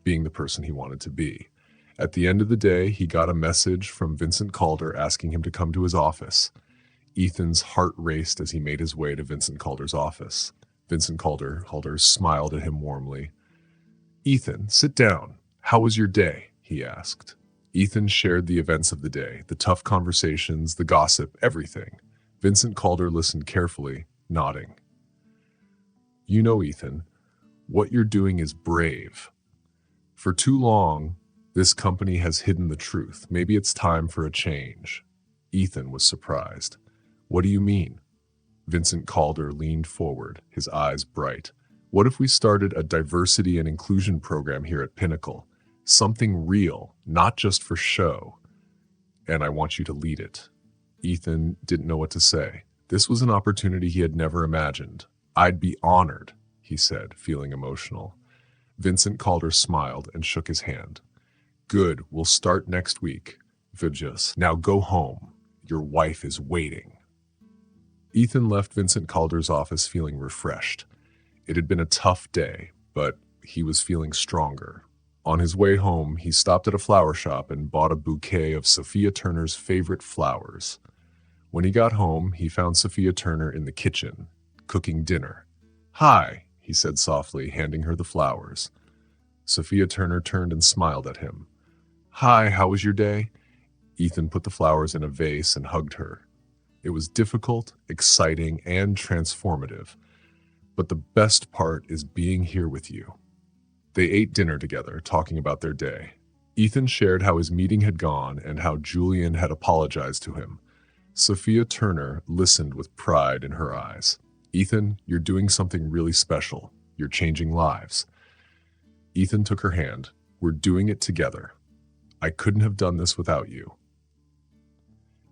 being the person he wanted to be. At the end of the day, he got a message from Vincent Calder asking him to come to his office. Ethan's heart raced as he made his way to Vincent Calder's office. Vincent Calder smiled at him warmly. "Ethan, sit down. How was your day?" he asked. Ethan shared the events of the day, the tough conversations, the gossip, everything. Vincent Calder listened carefully, nodding. "You know, Ethan, what you're doing is brave. For too long, this company has hidden the truth. Maybe it's time for a change." Ethan was surprised. "What do you mean?" Vincent Calder leaned forward, his eyes bright. "What if we started a diversity and inclusion program here at Pinnacle? Something real, not just for show. And I want you to lead it." Ethan didn't know what to say. This was an opportunity he had never imagined. "I'd be honored," he said, feeling emotional. Vincent Calder smiled and shook his hand. "Good, we'll start next week. Vijus, now go home. Your wife is waiting." Ethan left Vincent Calder's office feeling refreshed. It had been a tough day, but he was feeling stronger. On his way home, he stopped at a flower shop and bought a bouquet of Sophia Turner's favorite flowers. When he got home, he found Sophia Turner in the kitchen, cooking dinner. "Hi," he said softly, handing her the flowers. Sophia Turner turned and smiled at him. "Hi, how was your day?" Ethan put the flowers in a vase and hugged her. It was difficult, exciting, and transformative. but the best part is being here with you." They ate dinner together, talking about their day. Ethan shared how his meeting had gone and how Julian had apologized to him. Sophia Turner listened with pride in her eyes. "Ethan, you're doing something really special. You're changing lives." Ethan took her hand. "We're doing it together. I couldn't have done this without you."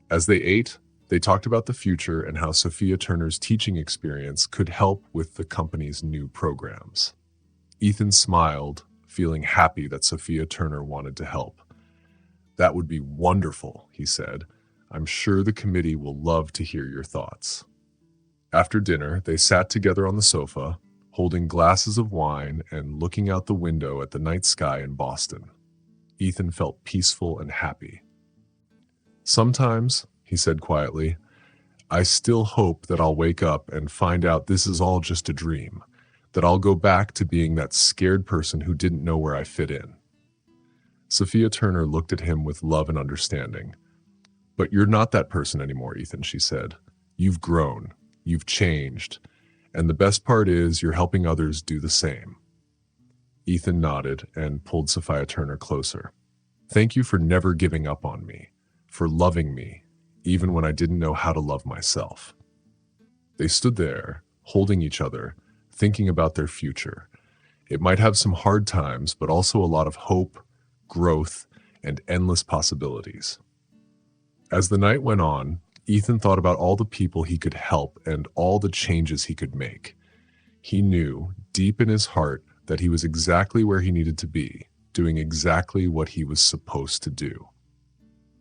As they ate, they talked about the future and how Sophia Turner's teaching experience could help with the company's new programs. Ethan smiled, feeling happy that Sophia Turner wanted to help. "That would be wonderful," he said. "I'm sure the committee will love to hear your thoughts." After dinner, they sat together on the sofa, holding glasses of wine and looking out the window at the night sky in Boston. Ethan felt peaceful and happy. "Sometimes," he said quietly, "I still hope that I'll wake up and find out this is all just a dream, that I'll go back to being that scared person who didn't know where I fit in." Sophia Turner looked at him with love and understanding. "But you're not that person anymore, Ethan," she said. "You've grown, you've changed, and the best part is you're helping others do the same." Ethan nodded and pulled Sophia Turner closer. "Thank you for never giving up on me, for loving me, even when I didn't know how to love myself." They stood there, holding each other, thinking about their future. It might have some hard times, but also a lot of hope, growth, and endless possibilities. As the night went on, Ethan thought about all the people he could help and all the changes he could make. He knew, deep in his heart, that he was exactly where he needed to be, doing exactly what he was supposed to do.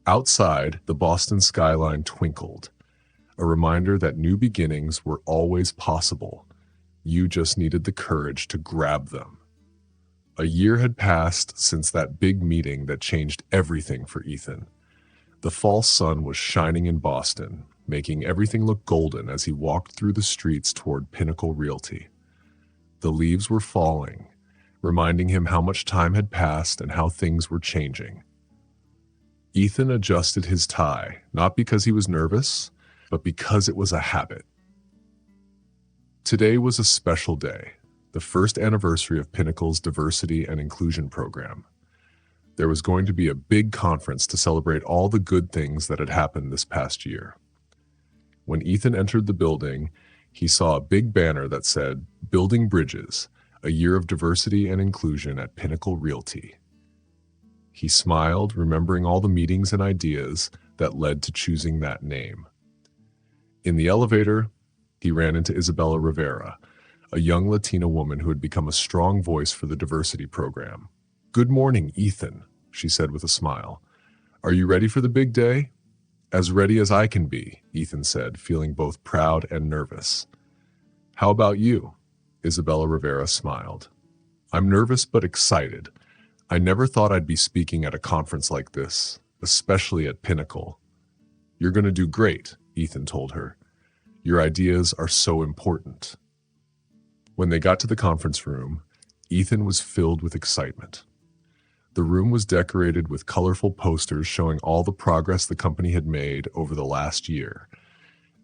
Outside, the Boston skyline twinkled, a reminder that new beginnings were always possible. You just needed the courage to grab them. A year had passed since that big meeting that changed everything for Ethan. The fall sun was shining in Boston, making everything look golden as he walked through the streets toward Pinnacle Realty. The leaves were falling, reminding him how much time had passed and how things were changing. Ethan adjusted his tie, not because he was nervous, but because it was a habit. Today was a special day, the first anniversary of Pinnacle's Diversity and Inclusion Program. There was going to be a big conference to celebrate all the good things that had happened this past year. When Ethan entered the building, he saw a big banner that said, "Building Bridges, a year of diversity and inclusion at Pinnacle Realty." He smiled, remembering all the meetings and ideas that led to choosing that name. In the elevator, he ran into Isabella Rivera, a young Latina woman who had become a strong voice for the diversity program. "Good morning, Ethan," she said with a smile. "Are you ready for the big day?" "As ready as I can be," Ethan said, feeling both proud and nervous. "How about you?" Isabella Rivera smiled. "I'm nervous but excited. I never thought I'd be speaking at a conference like this, especially at Pinnacle." "You're going to do great," Ethan told her. "Your ideas are so important." When they got to the conference room, Ethan was filled with excitement. The room was decorated with colorful posters showing all the progress the company had made over the last year.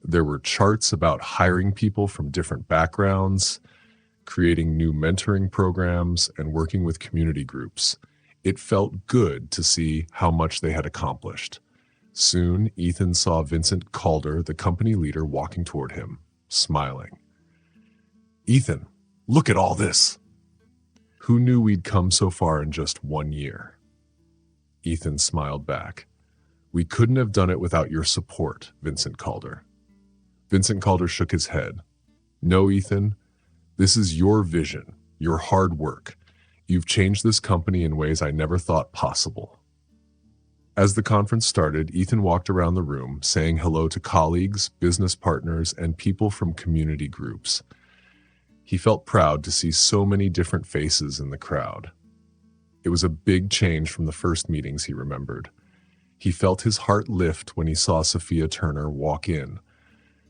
There were charts about hiring people from different backgrounds, creating new mentoring programs, and working with community groups. It felt good to see how much they had accomplished. Soon, Ethan saw Vincent Calder, the company leader, walking toward him, smiling. "Ethan, look at all this." "Who knew we'd come so far in just 1 year?" Ethan smiled back. "We couldn't have done it without your support, Vincent Calder." Vincent Calder shook his head. "No, Ethan, this is your vision, your hard work. You've changed this company in ways I never thought possible." As the conference started, Ethan walked around the room, saying hello to colleagues, business partners, and people from community groups. He felt proud to see so many different faces in the crowd. It was a big change from the first meetings he remembered. He felt his heart lift when he saw Sophia Turner walk in.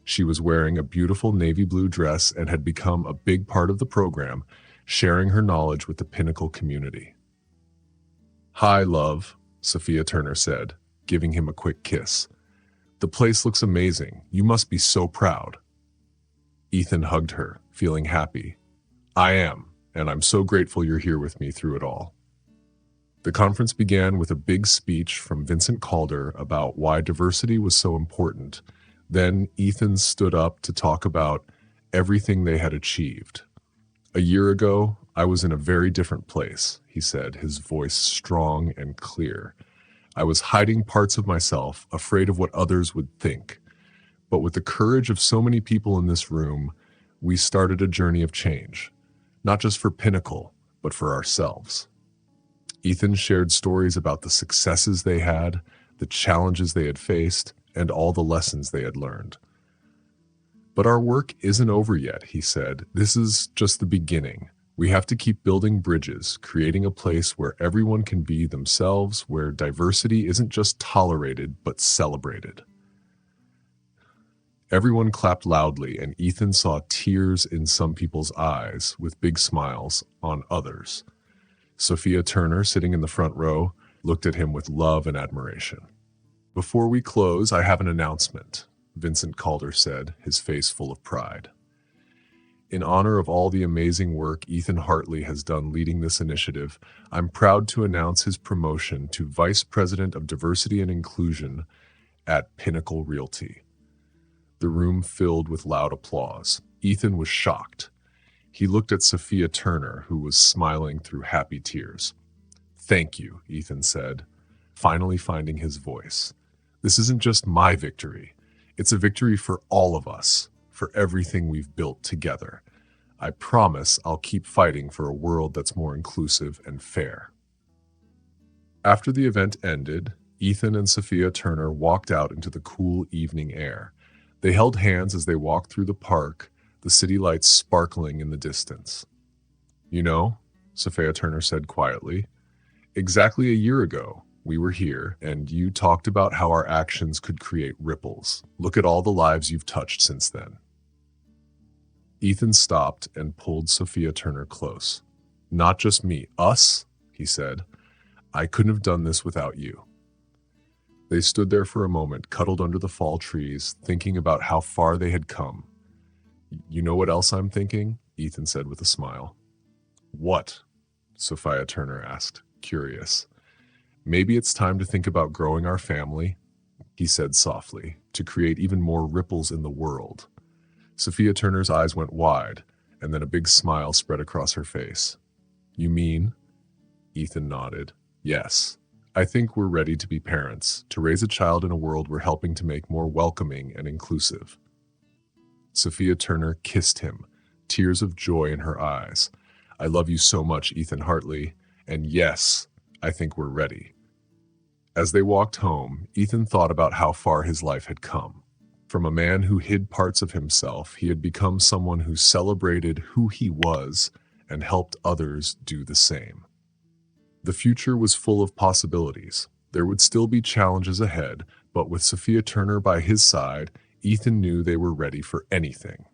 She was wearing a beautiful navy blue dress and had become a big part of the program, sharing her knowledge with the Pinnacle community. "Hi, love," Sophia Turner said, giving him a quick kiss. "The place looks amazing. You must be so proud." Ethan hugged her, feeling happy. I am, and I'm so grateful you're here with me through it all. The conference began with a big speech from Vincent Calder about why diversity was so important. Then Ethan stood up to talk about everything they had achieved. A year ago, I was in a very different place, he said, his voice strong and clear. I was hiding parts of myself, afraid of what others would think. But with the courage of so many people in this room, we started a journey of change, not just for Pinnacle, but for ourselves. Ethan shared stories about the successes they had, the challenges they had faced, and all the lessons they had learned. But our work isn't over yet, he said. This is just the beginning. We have to keep building bridges, creating a place where everyone can be themselves, where diversity isn't just tolerated, but celebrated. Everyone clapped loudly, and Ethan saw tears in some people's eyes, with big smiles on others. Sophia Turner, sitting in the front row, looked at him with love and admiration. Before we close, I have an announcement, Vincent Calder said, his face full of pride. In honor of all the amazing work Ethan Hartley has done leading this initiative, I'm proud to announce his promotion to Vice President of Diversity and Inclusion at Pinnacle Realty. The room filled with loud applause. Ethan was shocked. He looked at Sophia Turner, who was smiling through happy tears. Thank you, Ethan said, finally finding his voice. This isn't just my victory. It's a victory for all of us, for everything we've built together. I promise I'll keep fighting for a world that's more inclusive and fair. After the event ended, Ethan and Sophia Turner walked out into the cool evening air. They held hands as they walked through the park, the city lights sparkling in the distance. You know, Sophia Turner said quietly, exactly a year ago, we were here, and you talked about how our actions could create ripples. Look at all the lives you've touched since then. Ethan stopped and pulled Sophia Turner close. Not just me, us, he said. I couldn't have done this without you. They stood there for a moment, cuddled under the fall trees, thinking about how far they had come. You know what else I'm thinking? Ethan said with a smile. What? Sophia Turner asked, curious. Maybe it's time to think about growing our family, he said softly, to create even more ripples in the world. Sophia Turner's eyes went wide, and then a big smile spread across her face. You mean? Ethan nodded. Yes. I think we're ready to be parents, to raise a child in a world we're helping to make more welcoming and inclusive. Sophia Turner kissed him, tears of joy in her eyes. I love you so much, Ethan Hartley, and yes, I think we're ready. As they walked home, Ethan thought about how far his life had come. From a man who hid parts of himself, he had become someone who celebrated who he was and helped others do the same. The future was full of possibilities. There would still be challenges ahead, but with Sophia Turner by his side, Ethan knew they were ready for anything.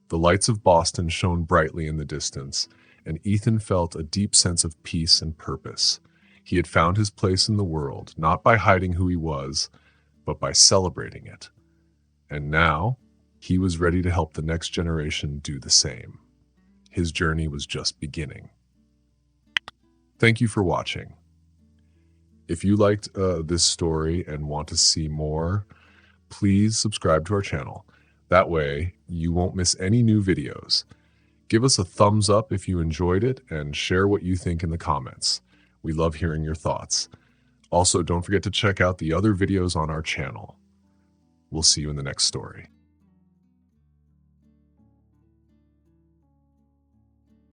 The lights of Boston shone brightly in the distance, and Ethan felt a deep sense of peace and purpose. He had found his place in the world, not by hiding who he was, but by celebrating it. And now, he was ready to help the next generation do the same. His journey was just beginning. Thank you for watching. If you liked this story and want to see more, please subscribe to our channel. That way, you won't miss any new videos. Give us a thumbs up if you enjoyed it and share what you think in the comments. We love hearing your thoughts. Also, don't forget to check out the other videos on our channel. We'll see you in the next story.